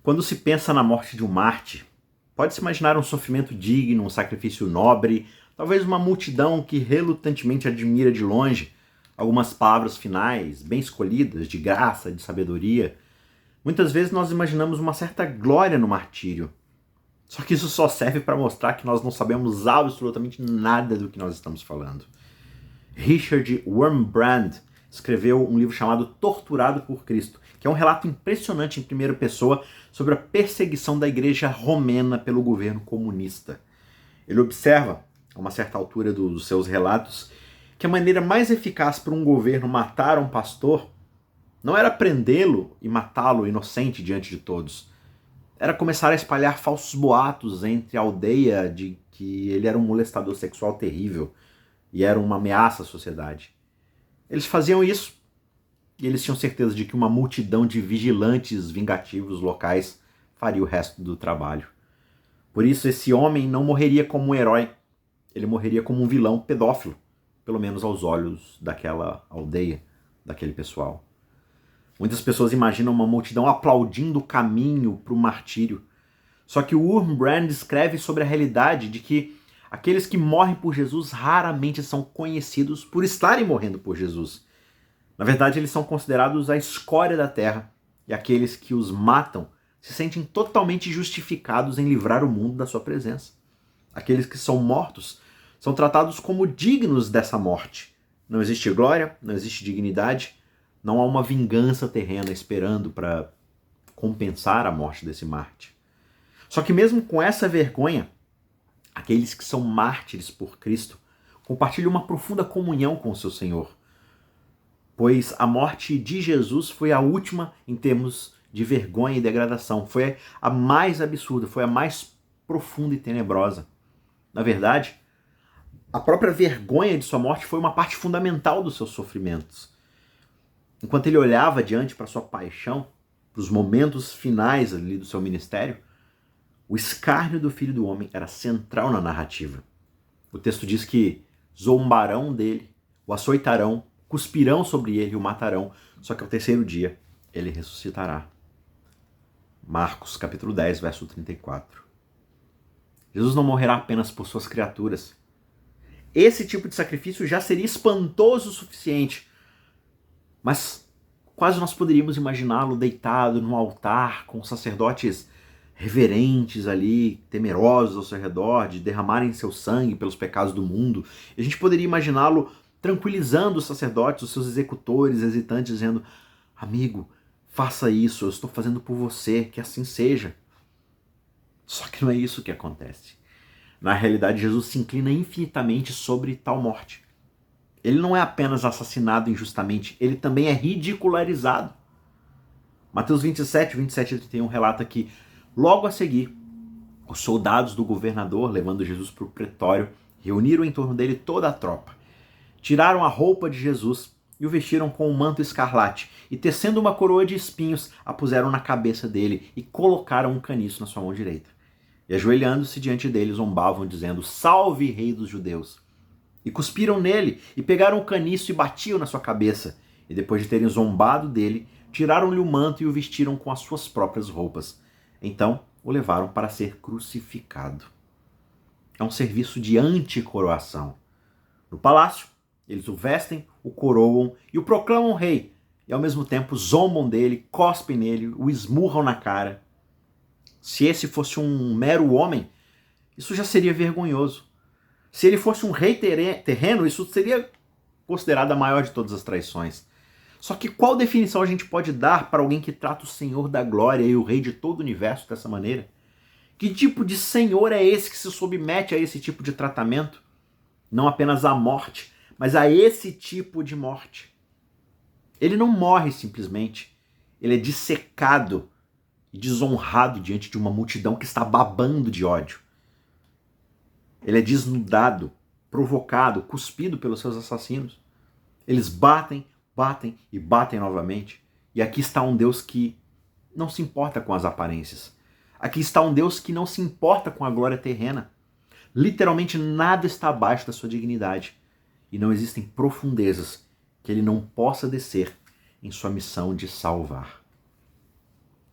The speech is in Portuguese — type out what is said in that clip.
Quando se pensa na morte de um mártir, pode-se imaginar um sofrimento digno, um sacrifício nobre, talvez uma multidão que relutantemente admira de longe algumas palavras finais, bem escolhidas, de graça, de sabedoria. Muitas vezes nós imaginamos uma certa glória no martírio. Só que isso só serve para mostrar que nós não sabemos absolutamente nada do que nós estamos falando. Richard Wurmbrand escreveu um livro chamado Torturado por Cristo, que é um relato impressionante em primeira pessoa sobre a perseguição da igreja romena pelo governo comunista. Ele observa, a uma certa altura dos seus relatos, que a maneira mais eficaz para um governo matar um pastor não era prendê-lo e matá-lo inocente diante de todos. Era começar a espalhar falsos boatos entre a aldeia de que ele era um molestador sexual terrível e era uma ameaça à sociedade. Eles faziam isso e eles tinham certeza de que uma multidão de vigilantes vingativos locais faria o resto do trabalho. Por isso, esse homem não morreria como um herói, ele morreria como um vilão pedófilo, pelo menos aos olhos daquela aldeia, daquele pessoal. Muitas pessoas imaginam uma multidão aplaudindo o caminho para o martírio. Só que o Wurmbrand escreve sobre a realidade de que aqueles que morrem por Jesus raramente são conhecidos por estarem morrendo por Jesus. Na verdade, eles são considerados a escória da terra, e aqueles que os matam se sentem totalmente justificados em livrar o mundo da sua presença. Aqueles que são mortos são tratados como dignos dessa morte. Não existe glória, não existe dignidade, não há uma vingança terrena esperando para compensar a morte desse mártir. Só que mesmo com essa vergonha, aqueles que são mártires por Cristo compartilham uma profunda comunhão com o seu Senhor, pois a morte de Jesus foi a última em termos de vergonha e degradação, foi a mais absurda, foi a mais profunda e tenebrosa. Na verdade, a própria vergonha de sua morte foi uma parte fundamental dos seus sofrimentos. Enquanto ele olhava adiante para sua paixão, para os momentos finais ali do seu ministério, o escárnio do Filho do Homem era central na narrativa. O texto diz que zombarão dele, o açoitarão, cuspirão sobre ele e o matarão, só que ao terceiro dia ele ressuscitará. Marcos capítulo 10, verso 34. Jesus não morrerá apenas por suas criaturas. Esse tipo de sacrifício já seria espantoso o suficiente, mas quase nós poderíamos imaginá-lo deitado num altar com sacerdotes reverentes ali, temerosos ao seu redor, de derramarem seu sangue pelos pecados do mundo. E a gente poderia imaginá-lo tranquilizando os sacerdotes, os seus executores, hesitantes, dizendo: amigo, faça isso, eu estou fazendo por você, que assim seja. Só que não é isso que acontece. Na realidade, Jesus se inclina infinitamente sobre tal morte. Ele não é apenas assassinado injustamente, ele também é ridicularizado. Mateus 27 e 31 relata que, logo a seguir, os soldados do governador, levando Jesus para o pretório, reuniram em torno dele toda a tropa. Tiraram a roupa de Jesus e o vestiram com um manto escarlate, e tecendo uma coroa de espinhos, a puseram na cabeça dele e colocaram um caniço na sua mão direita. E ajoelhando-se diante dele, zombavam, dizendo: salve, rei dos judeus! E cuspiram nele, e pegaram o caniço e batiam na sua cabeça. E depois de terem zombado dele, tiraram-lhe o manto e o vestiram com as suas próprias roupas. Então o levaram para ser crucificado. É um serviço de anticoroação. No palácio, eles o vestem, o coroam e o proclamam rei, e ao mesmo tempo zombam dele, cospem nele, o esmurram na cara. Se esse fosse um mero homem, isso já seria vergonhoso. Se ele fosse um rei terreno, isso seria considerado a maior de todas as traições. Só que qual definição a gente pode dar para alguém que trata o Senhor da glória e o rei de todo o universo dessa maneira? Que tipo de senhor é esse que se submete a esse tipo de tratamento? Não apenas à morte, mas a esse tipo de morte. Ele não morre simplesmente, ele é dissecado e desonrado diante de uma multidão que está babando de ódio. Ele é desnudado, provocado, cuspido pelos seus assassinos. Eles batem, batem e batem novamente. E aqui está um Deus que não se importa com as aparências. Aqui está um Deus que não se importa com a glória terrena. Literalmente nada está abaixo da sua dignidade. E não existem profundezas que ele não possa descer em sua missão de salvar.